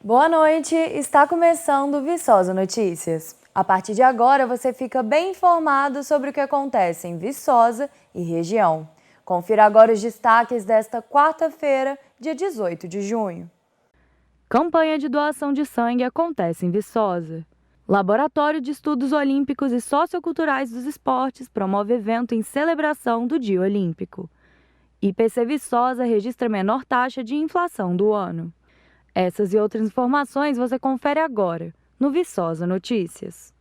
Boa noite, está começando o Viçosa Notícias. A partir de agora você fica bem informado sobre o que acontece em Viçosa e região. Confira agora os destaques desta quarta-feira, dia 18 de junho. Campanha de doação de sangue acontece em Viçosa. Laboratório de Estudos Olímpicos e Socioculturais dos Esportes promove evento em celebração do Dia Olímpico. IPC Viçosa registra menor taxa de inflação do ano. Essas e outras informações você confere agora, no Viçosa Notícias.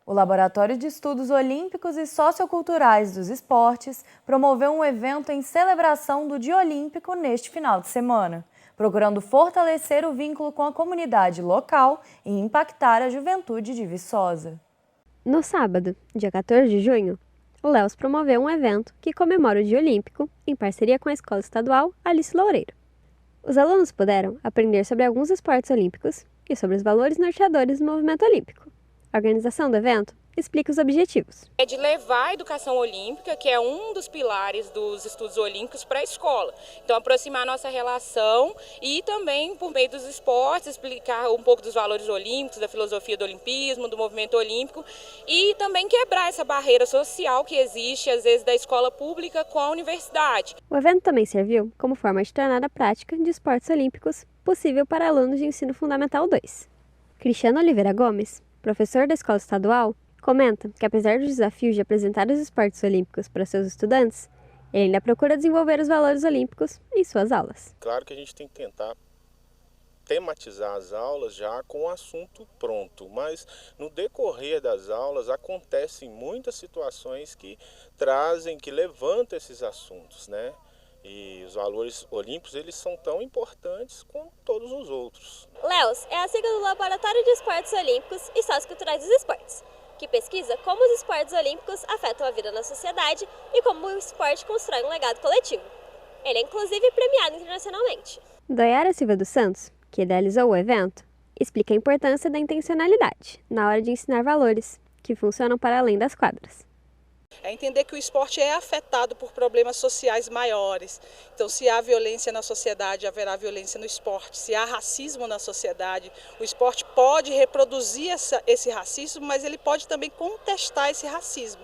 O Laboratório de Estudos Olímpicos e Socioculturais dos Esportes promoveu um evento em celebração do Dia Olímpico neste final de semana, procurando fortalecer o vínculo com a comunidade local e impactar a juventude de Viçosa. No sábado, dia 14 de junho, o Léus promoveu um evento que comemora o Dia Olímpico em parceria com a Escola Estadual Alice Loureiro. Os alunos puderam aprender sobre alguns esportes olímpicos e sobre os valores norteadores do movimento olímpico. A organização do evento explica os objetivos. É de levar a educação olímpica, que é um dos pilares dos estudos olímpicos, para a escola. Então, aproximar a nossa relação e também, por meio dos esportes, explicar um pouco dos valores olímpicos, da filosofia do olimpismo, do movimento olímpico e também quebrar essa barreira social que existe, às vezes, da escola pública com a universidade. O evento também serviu como forma de tornar a prática de esportes olímpicos possível para alunos de ensino fundamental 2. Cristiano Oliveira Gomes, professor da Escola Estadual, comenta que, apesar dos desafios de apresentar os esportes olímpicos para seus estudantes, ele ainda procura desenvolver os valores olímpicos em suas aulas. Claro que a gente tem que tentar tematizar as aulas já com o assunto pronto, mas no decorrer das aulas acontecem muitas situações que trazem, que levantam esses assuntos, né? E os valores olímpicos, eles são tão importantes como todos os outros. LEOS é a sigla do Laboratório de Esportes Olímpicos e Socioculturais dos Esportes, que pesquisa como os esportes olímpicos afetam a vida na sociedade e como o esporte constrói um legado coletivo. Ele é inclusive premiado internacionalmente. Dayara Silva dos Santos, que idealizou o evento, explica a importância da intencionalidade na hora de ensinar valores, que funcionam para além das quadras. É entender que o esporte é afetado por problemas sociais maiores. Então, se há violência na sociedade, haverá violência no esporte. Se há racismo na sociedade, o esporte pode reproduzir esse racismo, mas ele pode também contestar esse racismo.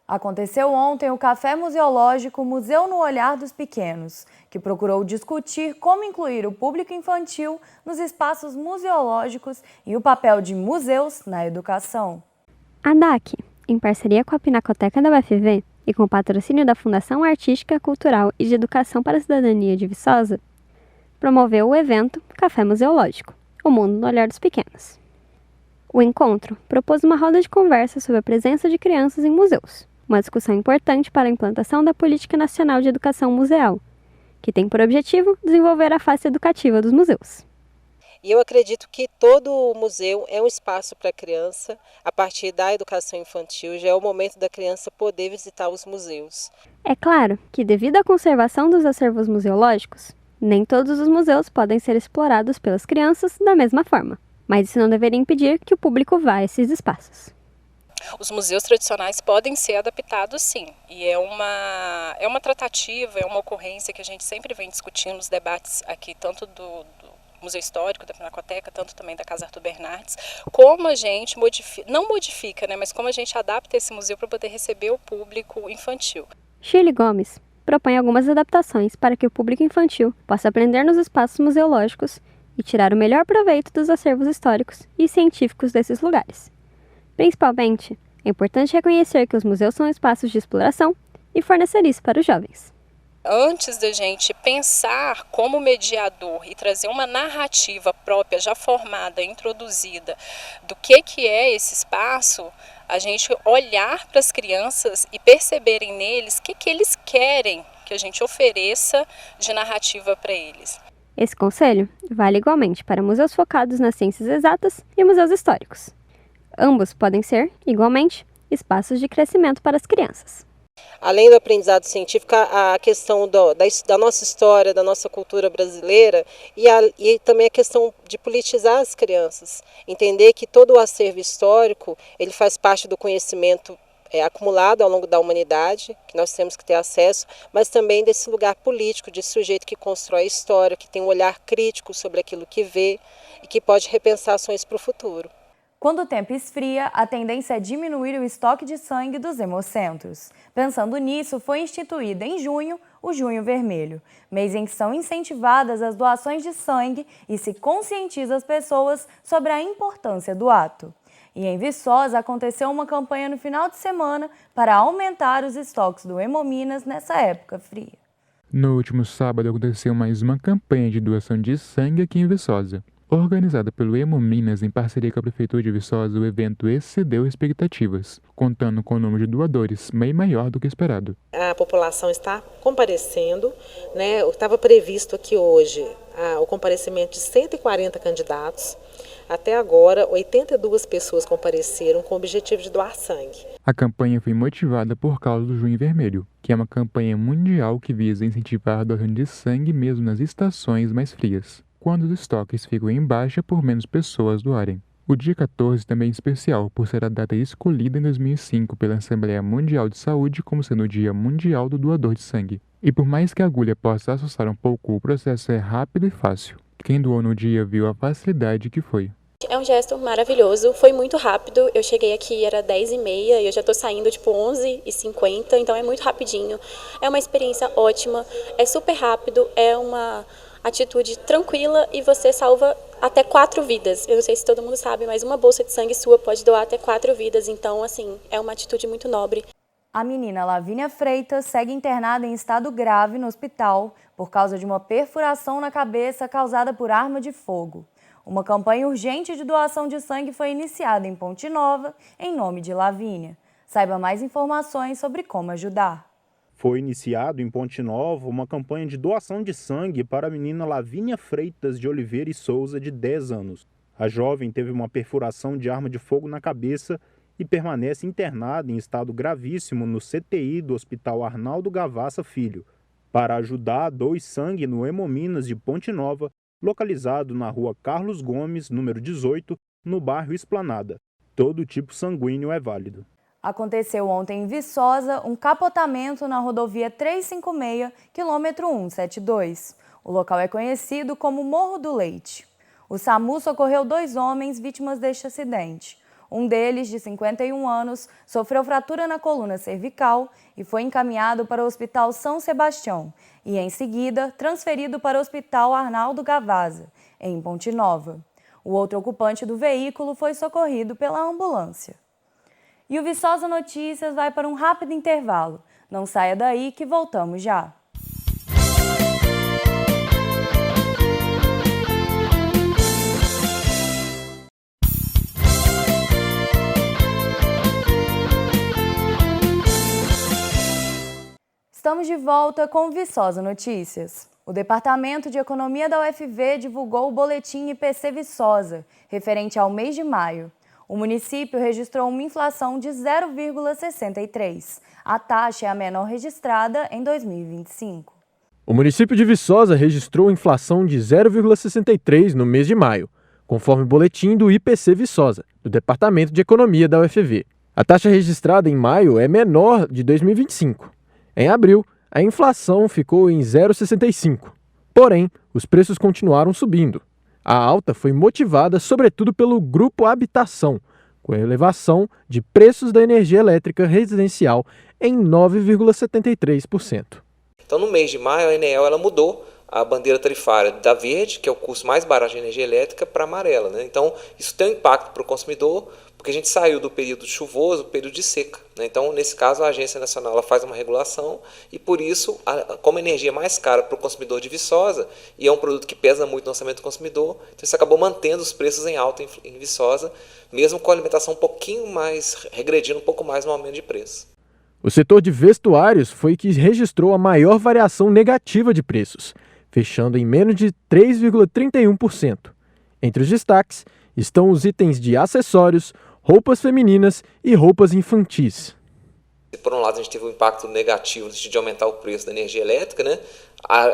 Aconteceu ontem o Café Museológico Museu no Olhar dos Pequenos, que procurou discutir como incluir o público infantil nos espaços museológicos e o papel de museus na educação. A DAC, em parceria com a Pinacoteca da UFV e com o patrocínio da Fundação Artística, Cultural e de Educação para a Cidadania de Viçosa, promoveu o evento Café Museológico, o mundo no olhar dos pequenos. O encontro propôs uma roda de conversa sobre a presença de crianças em museus, uma discussão importante para a implantação da Política Nacional de Educação Museal, que tem por objetivo desenvolver a face educativa dos museus. E eu acredito que todo museu é um espaço para a criança. A partir da educação infantil, já é o momento da criança poder visitar os museus. É claro que, devido à conservação dos acervos museológicos, nem todos os museus podem ser explorados pelas crianças da mesma forma, mas isso não deveria impedir que o público vá a esses espaços. Os museus tradicionais podem ser adaptados, sim, e é uma tratativa, é uma ocorrência que a gente sempre vem discutindo nos debates aqui, tanto do Museu Histórico, da Pinacoteca, tanto também da Casa Arthur Bernardes, como a gente não modifica, né, mas como a gente adapta esse museu para poder receber o público infantil. Shirley Gomes propõe algumas adaptações para que o público infantil possa aprender nos espaços museológicos e tirar o melhor proveito dos acervos históricos e científicos desses lugares. Principalmente, é importante reconhecer que os museus são espaços de exploração e fornecer isso para os jovens. Antes da gente pensar como mediador e trazer uma narrativa própria, já formada, introduzida, do que é esse espaço, a gente olhar para as crianças e perceberem neles o que eles querem que a gente ofereça de narrativa para eles. Esse conselho vale igualmente para museus focados nas ciências exatas e museus históricos. Ambos podem ser, igualmente, espaços de crescimento para as crianças. Além do aprendizado científico, a questão da nossa história, da nossa cultura brasileira e também a questão de politizar as crianças. Entender que todo o acervo histórico ele faz parte do conhecimento acumulado ao longo da humanidade, que nós temos que ter acesso, mas também desse lugar político, de sujeito que constrói a história, que tem um olhar crítico sobre aquilo que vê e que pode repensar ações para o futuro. Quando o tempo esfria, a tendência é diminuir o estoque de sangue dos hemocentros. Pensando nisso, foi instituído em junho o Junho Vermelho, mês em que são incentivadas as doações de sangue e se conscientiza as pessoas sobre a importância do ato. E em Viçosa aconteceu uma campanha no final de semana para aumentar os estoques do Hemominas nessa época fria. No último sábado aconteceu mais uma campanha de doação de sangue aqui em Viçosa. Organizada pelo Hemominas em parceria com a Prefeitura de Viçosa, o evento excedeu expectativas, contando com o número de doadores bem maior do que esperado. A população está comparecendo, né? Estava previsto aqui hoje o comparecimento de 140 candidatos. Até agora, 82 pessoas compareceram com o objetivo de doar sangue. A campanha foi motivada por causa do Junho Vermelho, que é uma campanha mundial que visa incentivar a doação de sangue mesmo nas estações mais frias, quando os estoques ficam em baixa por menos pessoas doarem. O dia 14 também é especial, por ser a data escolhida em 2005 pela Assembleia Mundial de Saúde como sendo o Dia Mundial do Doador de Sangue. E por mais que a agulha possa assustar um pouco, o processo é rápido e fácil. Quem doou no dia viu a facilidade que foi. É um gesto maravilhoso, foi muito rápido, eu cheguei aqui, era 10h30 e eu já estou saindo tipo 11h50, então é muito rapidinho. É uma experiência ótima, é super rápido, é uma atitude tranquila e você salva até 4 vidas. Eu não sei se todo mundo sabe, mas uma bolsa de sangue sua pode doar até 4 vidas, então assim, é uma atitude muito nobre. A menina Lavínia Freitas segue internada em estado grave no hospital por causa de uma perfuração na cabeça causada por arma de fogo. Uma campanha urgente de doação de sangue foi iniciada em Ponte Nova, em nome de Lavínia. Saiba mais informações sobre como ajudar. Foi iniciado em Ponte Nova uma campanha de doação de sangue para a menina Lavínia Freitas de Oliveira e Souza, de 10 anos. A jovem teve uma perfuração de arma de fogo na cabeça e permanece internada em estado gravíssimo no CTI do Hospital Arnaldo Gavassa Filho. Para ajudar, doe sangue no Hemominas de Ponte Nova, localizado na rua Carlos Gomes, número 18, no bairro Esplanada. Todo tipo sanguíneo é válido. Aconteceu ontem em Viçosa um capotamento na rodovia 356, quilômetro 172. O local é conhecido como Morro do Leite. O SAMU socorreu 2 homens vítimas deste acidente. Um deles, de 51 anos, sofreu fratura na coluna cervical e foi encaminhado para o Hospital São Sebastião e, em seguida, transferido para o Hospital Arnaldo Gavassa, em Ponte Nova. O outro ocupante do veículo foi socorrido pela ambulância. E o Viçosa Notícias vai para um rápido intervalo. Não saia daí que voltamos já. Estamos de volta com o Viçosa Notícias. O Departamento de Economia da UFV divulgou o boletim IPC Viçosa, referente ao mês de maio. O município registrou uma inflação de 0,63. A taxa é a menor registrada em 2025. O município de Viçosa registrou inflação de 0,63 no mês de maio, conforme o boletim do IPC Viçosa, do Departamento de Economia da UFV. A taxa registrada em maio é menor de 2025. Em abril, a inflação ficou em 0,65. Porém, os preços continuaram subindo. A alta foi motivada sobretudo pelo Grupo Habitação, com a elevação de preços da energia elétrica residencial em 9,73%. Então, no mês de maio, a ANEEL ela mudou a bandeira tarifária da verde, que é o custo mais barato de energia elétrica, para a amarela, né? Então, isso tem um impacto para o consumidor, porque a gente saiu do período chuvoso para o período de seca, né? Então, nesse caso, a Agência Nacional ela faz uma regulação e, por isso, como a energia é mais cara para o consumidor de Viçosa, e é um produto que pesa muito no orçamento do consumidor, então isso acabou mantendo os preços em alta em Viçosa, mesmo com a alimentação um pouquinho mais, regredindo um pouco mais no aumento de preço. O setor de vestuários foi que registrou a maior variação negativa de preços, fechando em menos de 3,31%. Entre os destaques estão os itens de acessórios, roupas femininas e roupas infantis. Por um lado, a gente teve um impacto negativo de aumentar o preço da energia elétrica, né?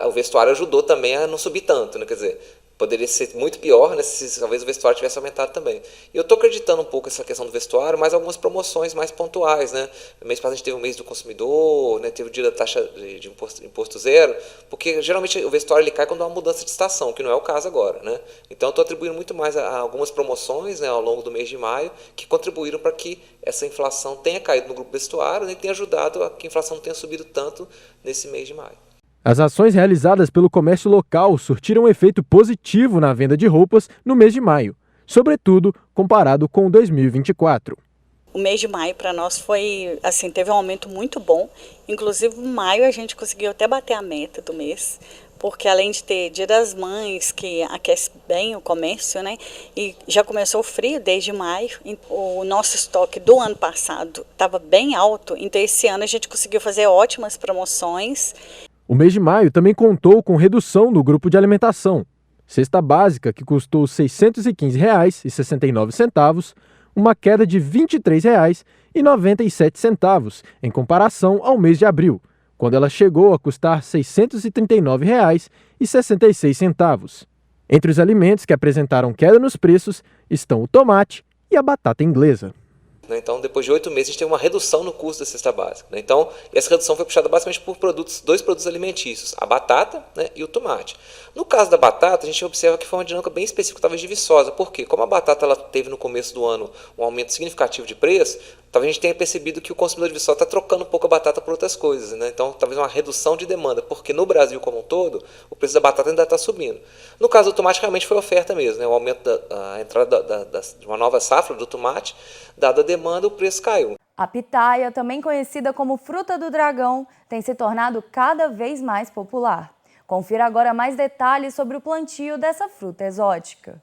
O vestuário ajudou também a não subir tanto, né? Quer dizer, Poderia ser muito pior, né, se talvez o vestuário tivesse aumentado também. E eu estou acreditando um pouco nessa questão do vestuário, mas algumas promoções mais pontuais, né? No mês passado a gente teve o mês do consumidor, né, teve o dia da taxa de imposto zero, porque geralmente o vestuário ele cai quando há uma mudança de estação, que não é o caso agora, né? Então eu estou atribuindo muito mais a algumas promoções, né, ao longo do mês de maio, que contribuíram para que essa inflação tenha caído no grupo vestuário, né, e tenha ajudado a que a inflação não tenha subido tanto nesse mês de maio. As ações realizadas pelo comércio local surtiram um efeito positivo na venda de roupas no mês de maio, sobretudo comparado com 2024. O mês de maio para nós foi, assim, teve um aumento muito bom. Inclusive, em maio a gente conseguiu até bater a meta do mês, porque além de ter Dia das Mães, que aquece bem o comércio, né? E já começou o frio desde maio. O nosso estoque do ano passado estava bem alto, então esse ano a gente conseguiu fazer ótimas promoções. O mês de maio também contou com redução do grupo de alimentação. Cesta básica, que custou R$ 615,69, uma queda de R$ 23,97 em comparação ao mês de abril, quando ela chegou a custar R$ 639,66. Entre os alimentos que apresentaram queda nos preços estão o tomate e a batata inglesa. Então, depois de 8 meses, a gente teve uma redução no custo da cesta básica. Então, essa redução foi puxada basicamente por dois produtos alimentícios, a batata, né, e o tomate. No caso da batata, a gente observa que foi uma dinâmica bem específica, talvez de Viçosa. Por quê? Como a batata ela teve no começo do ano um aumento significativo de preço, talvez a gente tenha percebido que o consumidor de Viçosa está trocando um pouco a batata por outras coisas, né? Então, talvez uma redução de demanda, porque no Brasil como um todo, o preço da batata ainda está subindo. No caso do tomate, realmente foi oferta mesmo, né? O aumento a entrada de uma nova safra do tomate, dada a demanda, o preço caiu. A pitaia, também conhecida como fruta do dragão, tem se tornado cada vez mais popular. Confira agora mais detalhes sobre o plantio dessa fruta exótica.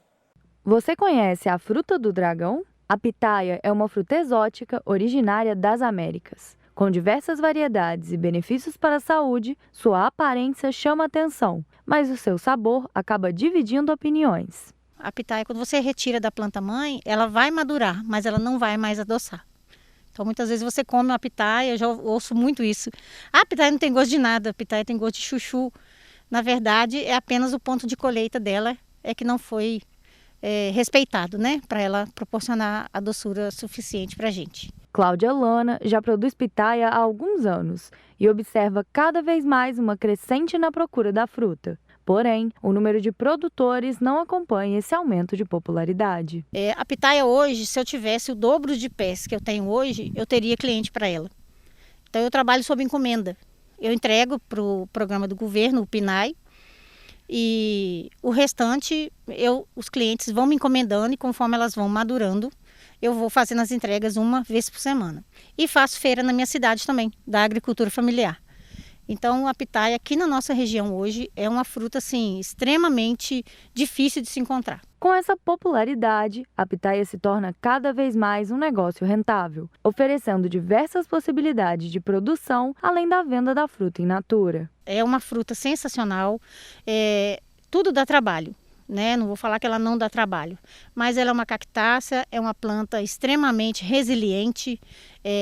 Você conhece a fruta do dragão? A pitaia é uma fruta exótica originária das Américas. Com diversas variedades e benefícios para a saúde, sua aparência chama atenção, mas o seu sabor acaba dividindo opiniões. A pitaia, quando você retira da planta mãe, ela vai madurar, mas ela não vai mais adoçar. Então, muitas vezes você come uma pitaia, eu já ouço muito isso. A pitaia não tem gosto de nada, a pitaia tem gosto de chuchu. Na verdade, é apenas o ponto de colheita dela é que não foi respeitado, né? Para ela proporcionar a doçura suficiente para a gente. Cláudia Lana já produz pitaia há alguns anos e observa cada vez mais uma crescente na procura da fruta. Porém, o número de produtores não acompanha esse aumento de popularidade. A pitaia hoje, se eu tivesse o dobro de pés que eu tenho hoje, eu teria cliente para ela. Então eu trabalho sob encomenda. Eu entrego para o programa do governo, o PNAE, e o restante, os clientes vão me encomendando e conforme elas vão madurando, eu vou fazendo as entregas uma vez por semana. E faço feira na minha cidade também, da agricultura familiar. Então, a pitaia aqui na nossa região hoje é uma fruta assim, extremamente difícil de se encontrar. Com essa popularidade, a pitaia se torna cada vez mais um negócio rentável, oferecendo diversas possibilidades de produção, além da venda da fruta in natura. É uma fruta sensacional, tudo dá trabalho, né? Não vou falar que ela não dá trabalho, mas ela é uma cactácea, é uma planta extremamente resiliente,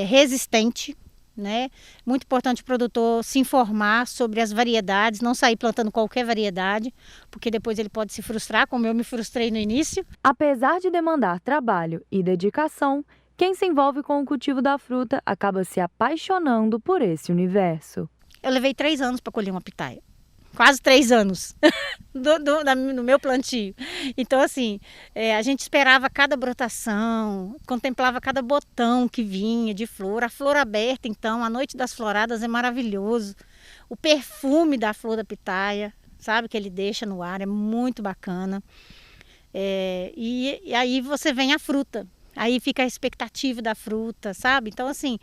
resistente. Né? Muito importante o produtor se informar sobre as variedades, não sair plantando qualquer variedade, porque depois ele pode se frustrar, como eu me frustrei no início. Apesar de demandar trabalho e dedicação, quem se envolve com o cultivo da fruta acaba se apaixonando por esse universo. Eu levei 3 anos para colher uma pitaia. Quase 3 anos no meu plantio. Então, assim, a gente esperava cada brotação, contemplava cada botão que vinha de flor. A flor aberta, então, a noite das floradas é maravilhoso. O perfume da flor da pitaia, sabe, que ele deixa no ar, é muito bacana. E aí você vem a fruta, aí fica a expectativa da fruta, sabe? Então, assim,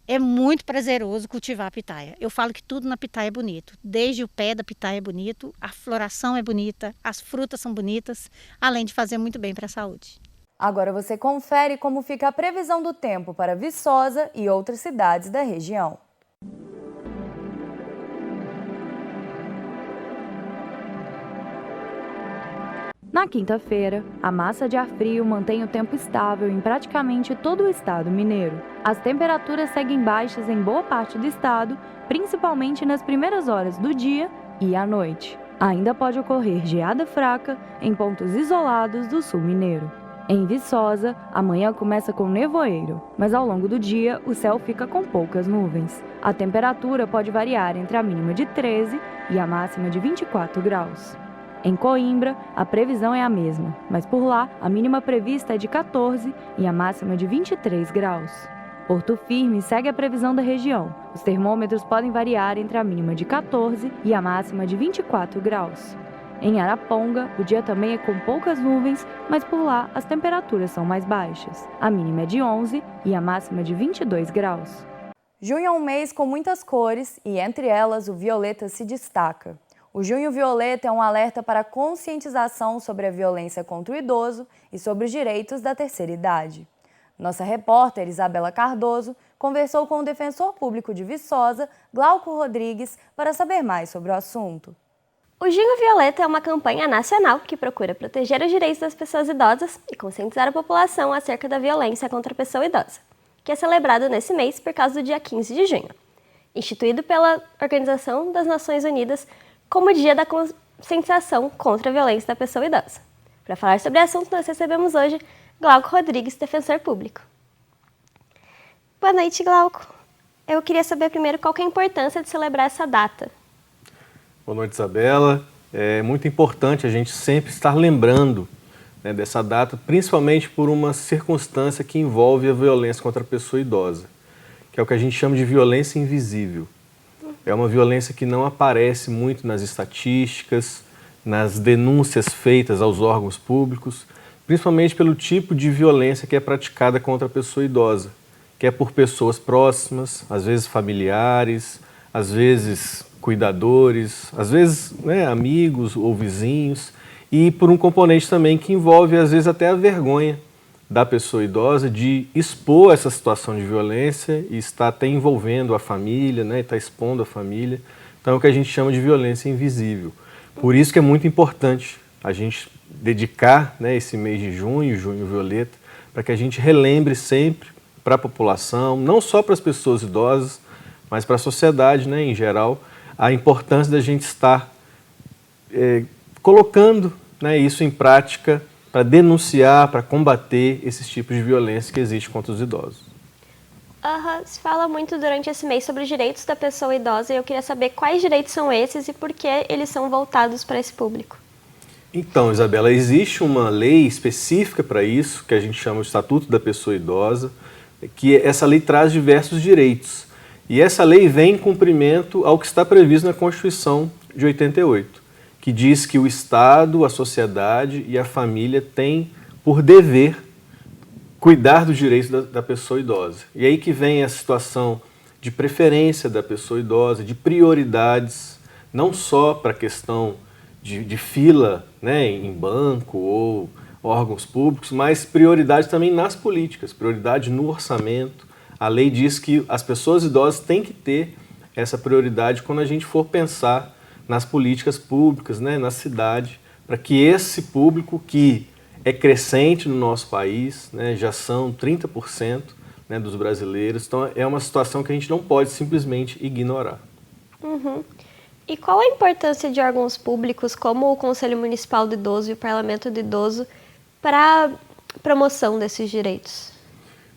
é muito prazeroso cultivar a pitaia. Eu falo que tudo na pitaia é bonito. Desde o pé da pitaia é bonito, a floração é bonita, as frutas são bonitas, além de fazer muito bem para a saúde. Agora você confere como fica a previsão do tempo para Viçosa e outras cidades da região. Na quinta-feira, a massa de ar frio mantém o tempo estável em praticamente todo o estado mineiro. As temperaturas seguem baixas em boa parte do estado, principalmente nas primeiras horas do dia e à noite. Ainda pode ocorrer geada fraca em pontos isolados do sul mineiro. Em Viçosa, amanhã começa com nevoeiro, mas ao longo do dia o céu fica com poucas nuvens. A temperatura pode variar entre a mínima de 13 e a máxima de 24 graus. Em Coimbra, a previsão é a mesma, mas por lá a mínima prevista é de 14 e a máxima de 23 graus. Porto Firme segue a previsão da região. Os termômetros podem variar entre a mínima de 14 e a máxima de 24 graus. Em Araponga, o dia também é com poucas nuvens, mas por lá as temperaturas são mais baixas. A mínima é de 11 e a máxima de 22 graus. Junho é um mês com muitas cores e, entre elas, o violeta se destaca. O Junho Violeta é um alerta para a conscientização sobre a violência contra o idoso e sobre os direitos da terceira idade. Nossa repórter Isabela Cardoso conversou com o defensor público de Viçosa, Glauco Rodrigues, para saber mais sobre o assunto. O Junho Violeta é uma campanha nacional que procura proteger os direitos das pessoas idosas e conscientizar a população acerca da violência contra a pessoa idosa, que é celebrado nesse mês por causa do dia 15 de junho, instituído pela Organização das Nações Unidas como Dia da Conscientização contra a Violência da Pessoa Idosa. Para falar sobre o assunto, nós recebemos hoje Glauco Rodrigues, defensor público. Boa noite, Glauco. Eu queria saber primeiro qual que é a importância de celebrar essa data. Boa noite, Isabela. É muito importante a gente sempre estar lembrando, né, dessa data, principalmente por uma circunstância que envolve a violência contra a pessoa idosa, que é o que a gente chama de violência invisível. É uma violência que não aparece muito nas estatísticas, nas denúncias feitas aos órgãos públicos, principalmente pelo tipo de violência que é praticada contra a pessoa idosa, que é por pessoas próximas, às vezes familiares, às vezes cuidadores, às vezes, né, amigos ou vizinhos, e por um componente também que envolve, às vezes, até a vergonha da pessoa idosa de expor essa situação de violência e está até envolvendo a família, né, está expondo a família. Então é o que a gente chama de violência invisível. Por isso que é muito importante a gente dedicar, né, esse mês de junho, Junho Violeta, para que a gente relembre sempre para a população, não só para as pessoas idosas, mas para a sociedade, né, em geral, a importância da gente estar colocando, né, isso em prática para denunciar, para combater esses tipos de violência que existem contra os idosos. Se fala muito durante esse mês sobre os direitos da pessoa idosa e eu queria saber quais direitos são esses e por que eles são voltados para esse público. Então, Isabela, existe uma lei específica para isso, que a gente chama de Estatuto da Pessoa Idosa, que essa lei traz diversos direitos. E essa lei vem em cumprimento ao que está previsto na Constituição de 88, que diz que o Estado, a sociedade e a família têm por dever cuidar dos direitos da pessoa idosa. E aí que vem a situação de preferência da pessoa idosa, de prioridades, não só para a questão de fila, né, em banco ou órgãos públicos, mas prioridade também nas políticas, prioridade no orçamento. A lei diz que as pessoas idosas têm que ter essa prioridade quando a gente for pensar nas políticas públicas, né, na cidade, para que esse público que é crescente no nosso país, né, já são 30%, né, dos brasileiros, então é uma situação que a gente não pode simplesmente ignorar. E qual a importância de órgãos públicos como o Conselho Municipal do Idoso e o Parlamento do Idoso para a promoção desses direitos?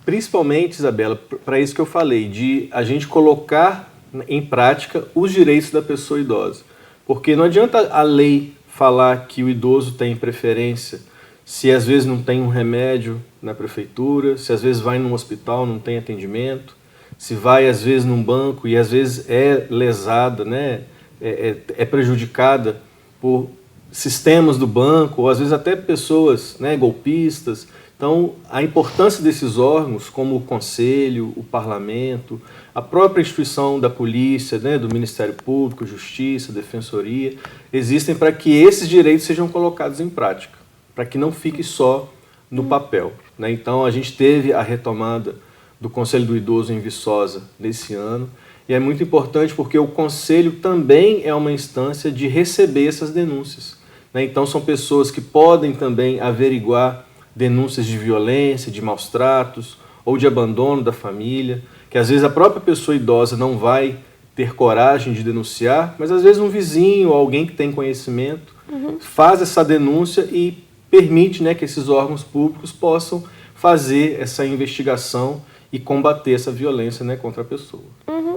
Principalmente, Isabela, para isso que eu falei, de a gente colocar em prática os direitos da pessoa idosa. Porque não adianta a lei falar que o idoso tem preferência se às vezes não tem um remédio na prefeitura, se às vezes vai num hospital, não tem atendimento, se vai às vezes num banco e às vezes é lesada, né, é prejudicada por sistemas do banco, ou às vezes até pessoas, né, golpistas. Então, a importância desses órgãos, como o Conselho, o Parlamento, a própria instituição da Polícia, né, do Ministério Público, Justiça, Defensoria, existem para que esses direitos sejam colocados em prática, para que não fique só no papel, né? Então, a gente teve a retomada do Conselho do Idoso em Viçosa nesse ano, e é muito importante porque o Conselho também é uma instância de receber essas denúncias, né? Então, são pessoas que podem também averiguar denúncias de violência, de maus tratos ou de abandono da família, que às vezes a própria pessoa idosa não vai ter coragem de denunciar, mas às vezes um vizinho, alguém que tem conhecimento, faz essa denúncia e permite, né, que esses órgãos públicos possam fazer essa investigação e combater essa violência, né, contra a pessoa.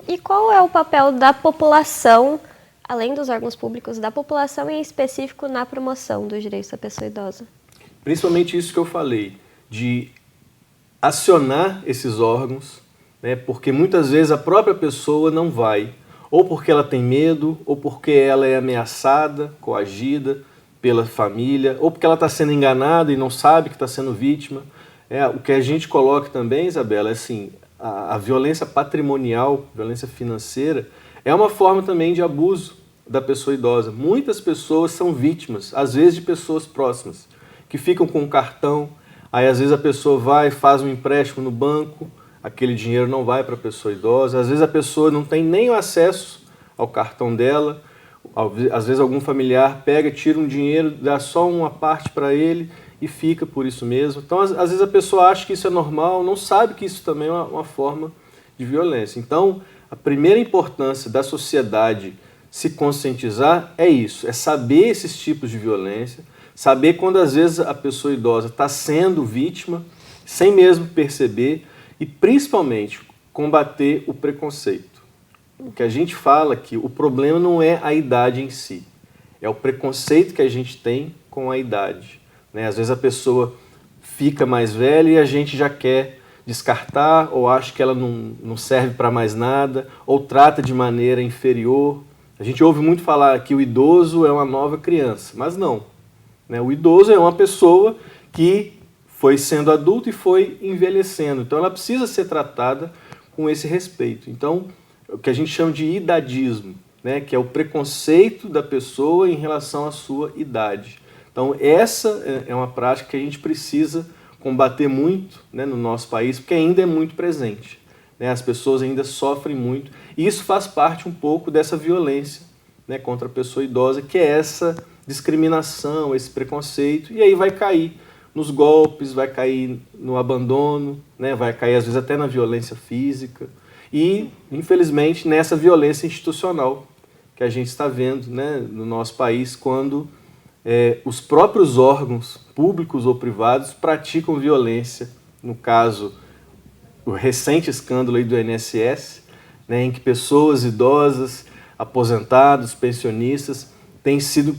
E qual é o papel da população, além dos órgãos públicos, da população em específico na promoção dos direitos da pessoa idosa? Principalmente isso que eu falei, de acionar esses órgãos, né, porque muitas vezes a própria pessoa não vai, ou porque ela tem medo, ou porque ela é ameaçada, coagida pela família, ou porque ela está sendo enganada e não sabe que está sendo vítima. O que a gente coloca também, Isabela, é assim, a violência patrimonial, violência financeira, é uma forma também de abuso da pessoa idosa. Muitas pessoas são vítimas, às vezes de pessoas próximas, que ficam com um cartão, aí às vezes a pessoa vai e faz um empréstimo no banco, aquele dinheiro não vai para a pessoa idosa, às vezes a pessoa não tem nem o acesso ao cartão dela, às vezes algum familiar pega, tira um dinheiro, dá só uma parte para ele e fica por isso mesmo. Então, às vezes a pessoa acha que isso é normal, não sabe que isso também é uma forma de violência. Então, a primeira importância da sociedade se conscientizar é isso, é saber esses tipos de violência, saber quando às vezes a pessoa idosa está sendo vítima, sem mesmo perceber, e principalmente combater o preconceito. O que a gente fala aqui, o problema não é a idade em si, é o preconceito que a gente tem com a idade. Né? Às vezes a pessoa fica mais velha e a gente já quer descartar, ou acha que ela não serve para mais nada, ou trata de maneira inferior. A gente ouve muito falar que o idoso é uma nova criança, mas não. Né? O idoso é uma pessoa que foi sendo adulta e foi envelhecendo. Então ela precisa ser tratada com esse respeito. Então, o que a gente chama de idadismo, né? Que é o preconceito da pessoa em relação à sua idade. Então essa é uma prática que a gente precisa combater muito, né, no nosso país, porque ainda é muito presente. Né? As pessoas ainda sofrem muito. E isso faz parte um pouco dessa violência, né, contra a pessoa idosa, que é essa discriminação, esse preconceito. E aí vai cair nos golpes, vai cair no abandono, né? Vai cair às vezes até na violência física e, infelizmente, nessa violência institucional que a gente está vendo, né, no nosso país, quando os próprios órgãos públicos ou privados praticam violência. No caso, o recente escândalo aí do INSS, né, em que pessoas idosas, aposentados, pensionistas, têm sido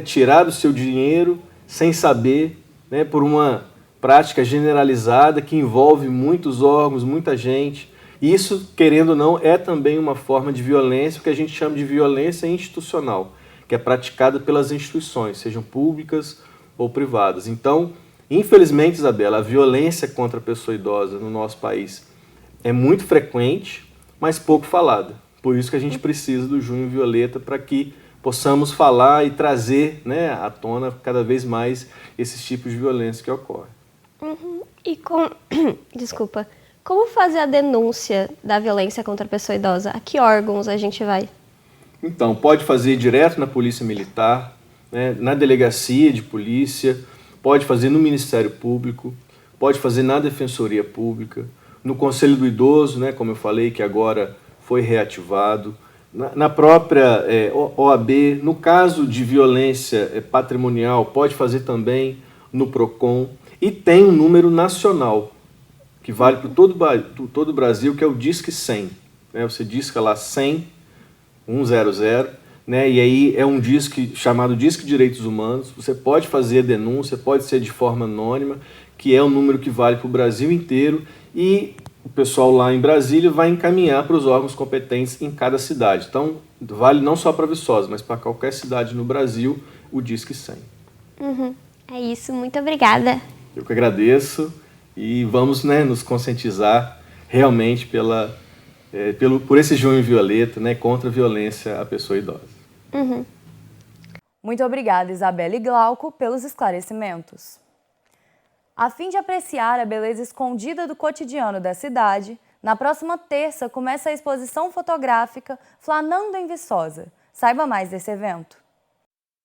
tirado o seu dinheiro sem saber, né, por uma prática generalizada que envolve muitos órgãos, muita gente. E isso, querendo ou não, é também uma forma de violência, que a gente chama de violência institucional, que é praticada pelas instituições, sejam públicas ou privadas. Então, infelizmente, Isabela, a violência contra a pessoa idosa no nosso país é muito frequente, mas pouco falada. Por isso que a gente precisa do Junho Violeta, para que possamos falar e trazer, né, à tona cada vez mais esses tipos de violência que ocorrem. E desculpa, como fazer a denúncia da violência contra a pessoa idosa? A que órgãos a gente vai? Então, pode fazer direto na Polícia Militar, né, na Delegacia de Polícia, pode fazer no Ministério Público, pode fazer na Defensoria Pública, no Conselho do Idoso, né, como eu falei, que agora foi reativado, na própria OAB, no caso de violência patrimonial, pode fazer também no PROCON, e tem um número nacional, que vale para todo o Brasil, que é o Disque 100. Né? Você disca lá 100, 100, né? E aí é um disque chamado Disque Direitos Humanos. Você pode fazer a denúncia, pode ser de forma anônima, que é um número que vale para o Brasil inteiro, e o pessoal lá em Brasília vai encaminhar para os órgãos competentes em cada cidade. Então, vale não só para Viçosa, mas para qualquer cidade no Brasil, o Disque 100. É isso, muito obrigada. Eu que agradeço e vamos, né, nos conscientizar realmente por esse Junho Violeta, né, contra a violência à pessoa idosa. Muito obrigada, Isabela e Glauco, pelos esclarecimentos. A fim de apreciar a beleza escondida do cotidiano da cidade, na próxima terça começa a exposição fotográfica Flanando em Viçosa. Saiba mais desse evento.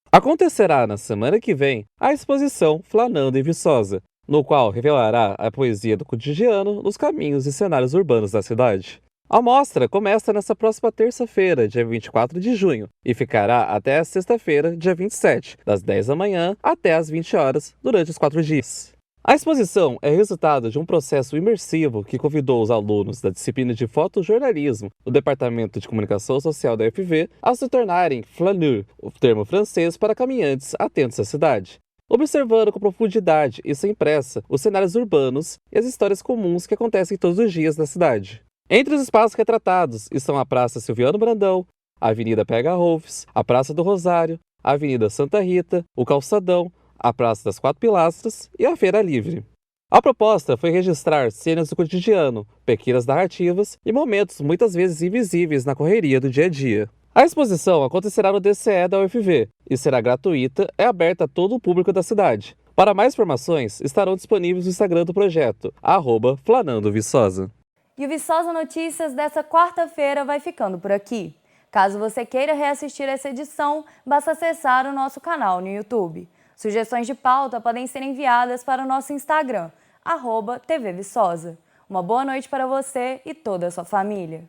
Acontecerá na semana que vem a exposição Flanando em Viçosa, no qual revelará a poesia do cotidiano nos caminhos e cenários urbanos da cidade. A mostra começa nesta próxima terça-feira, dia 24 de junho, e ficará até a sexta-feira, dia 27, das 10 da manhã até as 20 horas, durante os 4 dias. A exposição é resultado de um processo imersivo que convidou os alunos da disciplina de fotojornalismo do Departamento de Comunicação Social da UFV a se tornarem flaneurs, o termo francês para caminhantes atentos à cidade, observando com profundidade e sem pressa os cenários urbanos e as histórias comuns que acontecem todos os dias na cidade. Entre os espaços retratados estão a Praça Silviano Brandão, a Avenida Pega Rolfes, a Praça do Rosário, a Avenida Santa Rita, o Calçadão, a Praça das Quatro Pilastras e a Feira Livre. A proposta foi registrar cenas do cotidiano, pequenas narrativas e momentos muitas vezes invisíveis na correria do dia a dia. A exposição acontecerá no DCE da UFV e será gratuita e aberta a todo o público da cidade. Para mais informações, estarão disponíveis no Instagram do projeto, @FlanandoViçosa. E o Viçosa Notícias dessa quarta-feira vai ficando por aqui. Caso você queira reassistir essa edição, basta acessar o nosso canal no YouTube. Sugestões de pauta podem ser enviadas para o nosso Instagram, @TVViçosa. Uma boa noite para você e toda a sua família.